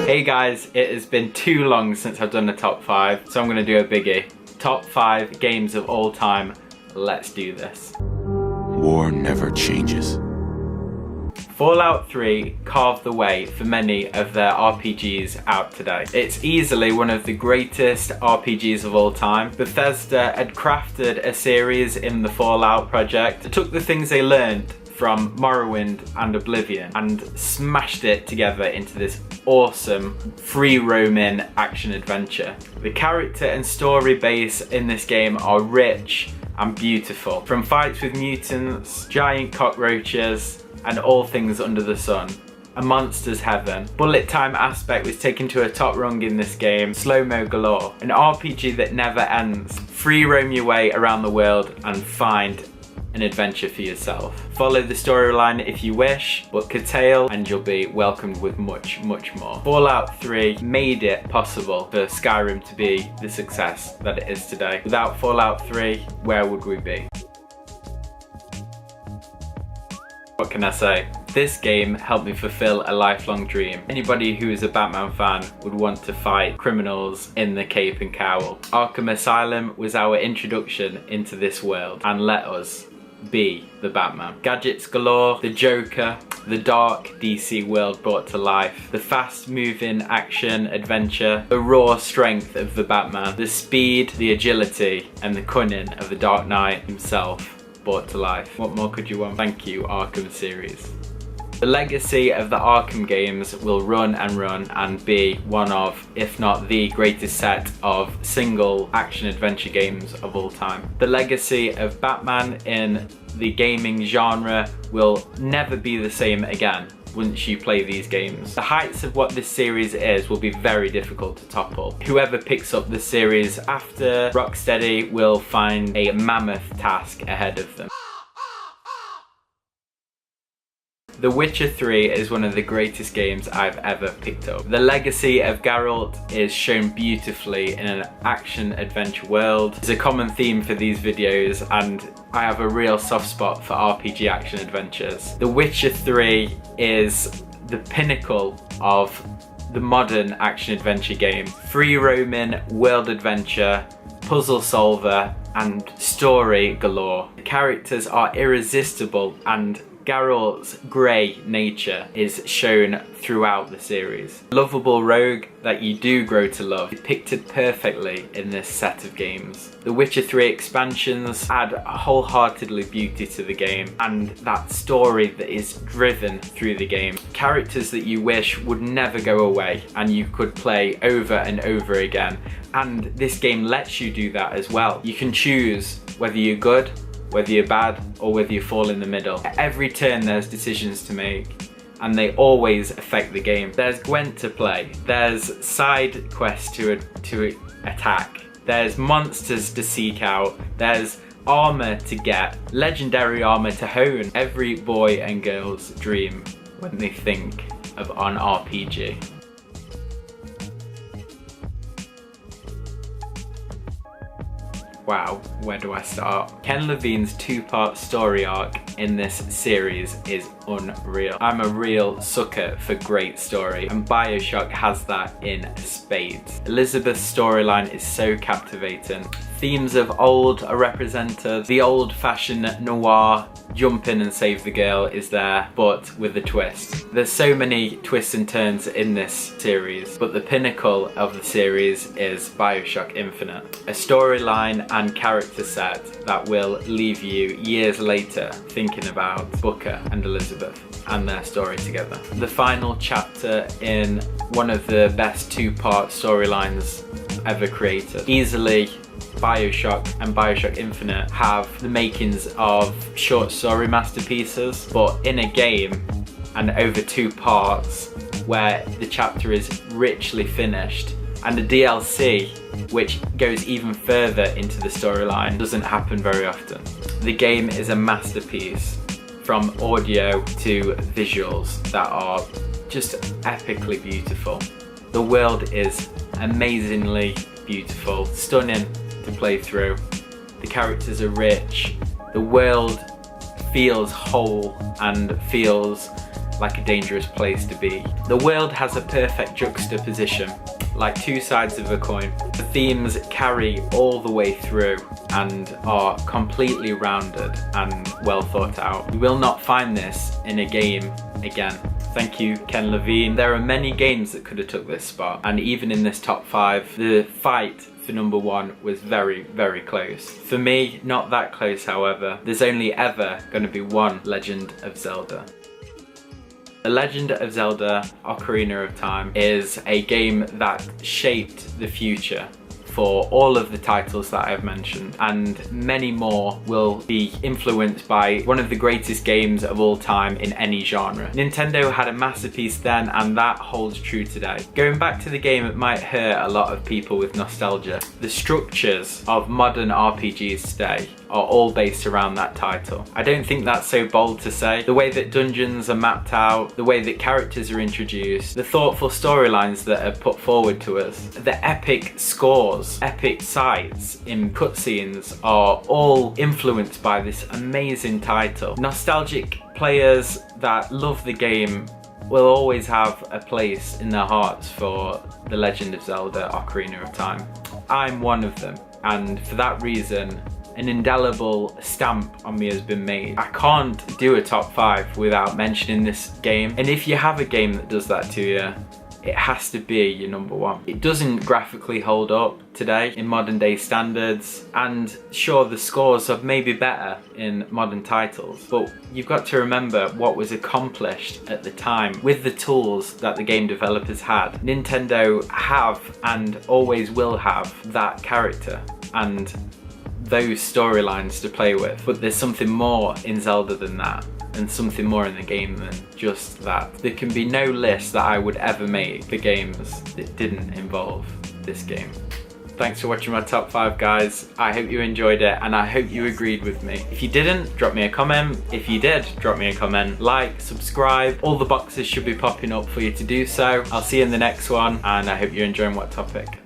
Hey guys, it has been too long since I've done a top 5, so I'm going to do a biggie. Top 5 games of all time. Let's do this. War never changes. Fallout 3 carved the way for many of their RPGs out today. It's easily one of the greatest RPGs of all time. Bethesda had crafted a series in the Fallout project that took the things they learned from Morrowind and Oblivion and smashed it together into this awesome free roaming action adventure. The character and story base in this game are rich and beautiful, from fights with mutants, giant cockroaches, and all things under the sun. A monster's heaven. Bullet time aspect was taken to a top rung in this game. Slow-mo galore. An RPG that never ends. Free roam your way around the world and find an adventure for yourself. Follow the storyline if you wish, but curtail and you'll be welcomed with much, much more. Fallout 3 made it possible for Skyrim to be the success that it is today. Without Fallout 3, where would we be? What can I say? This game helped me fulfill a lifelong dream. Anybody who is a Batman fan would want to fight criminals in the cape and cowl. Arkham Asylum was our introduction into this world and let us be the Batman. Gadgets galore, the Joker, the dark DC world brought to life, the fast moving action adventure, the raw strength of the Batman, the speed, the agility and the cunning of the Dark Knight himself brought to life. What more could you want? Thank you, Arkham series. The legacy of the Arkham games will run and be one of, if not the greatest set of single action adventure games of all time. The legacy of Batman in the gaming genre will never be the same again once you play these games. The heights of what this series is will be very difficult to topple. Whoever picks up the series after Rocksteady will find a mammoth task ahead of them. The Witcher 3 is one of the greatest games I've ever picked up. The legacy of Geralt is shown beautifully in an action-adventure world. It's a common theme for these videos and I have a real soft spot for RPG action-adventures. The Witcher 3 is the pinnacle of the modern action-adventure game. Free roaming, world adventure, puzzle solver, and story galore. The characters are irresistible and Geralt's grey nature is shown throughout the series. Lovable rogue that you do grow to love, depicted perfectly in this set of games. The Witcher 3 expansions add wholeheartedly beauty to the game and that story that is driven through the game. Characters that you wish would never go away and you could play over and over again. And this game lets you do that as well. You can choose whether you're good, whether you're bad, or whether you fall in the middle. At every turn there's decisions to make and they always affect the game. There's Gwent to play, there's side quests to attack, there's monsters to seek out, there's armour to get, legendary armour to hone. Every boy and girl's dream when they think of an RPG. Wow, where do I start? Ken Levine's 2-part story arc in this series is unreal. I'm a real sucker for great story and BioShock has that in spades. Elizabeth's storyline is so captivating. Themes of old are represented. The old-fashioned noir jump in and save the girl is there, but with a twist. There's so many twists and turns in this series, but the pinnacle of the series is BioShock Infinite. A storyline and character set that will leave you years later thinking about Booker and Elizabeth and their story together. The final chapter in one of the best 2-part storylines ever created. Easily BioShock and BioShock Infinite have the makings of short story masterpieces, but in a game and over 2 parts where the chapter is richly finished, and the DLC, which goes even further into the storyline, doesn't happen very often. The game is a masterpiece, from audio to visuals that are just epically beautiful. The world is amazingly beautiful, stunning to play through. The characters are rich. The world feels whole and feels like a dangerous place to be. The world has a perfect juxtaposition, like two sides of a coin. The themes carry all the way through and are completely rounded and well thought out. You will not find this in a game again. Thank you, Ken Levine. There are many games that could have took this spot, and even in this top 5, the fight for number 1 was very, very close. For me, not that close, however. There's only ever going to be one Legend of Zelda. The Legend of Zelda Ocarina of Time is a game that shaped the future for all of the titles that I've mentioned, and many more will be influenced by one of the greatest games of all time in any genre. Nintendo had a masterpiece then, and that holds true today. Going back to the game, it might hurt a lot of people with nostalgia. The structures of modern RPGs today are all based around that title. I don't think that's so bold to say. The way that dungeons are mapped out, the way that characters are introduced, the thoughtful storylines that are put forward to us, the epic scores, epic sights in cutscenes are all influenced by this amazing title. Nostalgic players that love the game will always have a place in their hearts for The Legend of Zelda Ocarina of Time. I'm one of them, and for that reason, an indelible stamp on me has been made. I can't do a top 5 without mentioning this game, and if you have a game that does that to you, it has to be your number 1. It doesn't graphically hold up today in modern day standards, and sure, the scores are maybe better in modern titles, but you've got to remember what was accomplished at the time with the tools that the game developers had. Nintendo have and always will have that character and those storylines to play with, but there's something more in Zelda than that, and something more in the game than just that. There can be no list that I would ever make for games that didn't involve this game. Thanks for watching my top 5, guys. I hope you enjoyed it, and I hope you agreed with me. If you didn't, drop me a comment. If you did, drop me a comment. Like, subscribe. All the boxes should be popping up for you to do so. I'll see you in the next one, and I hope you're enjoying What Topic.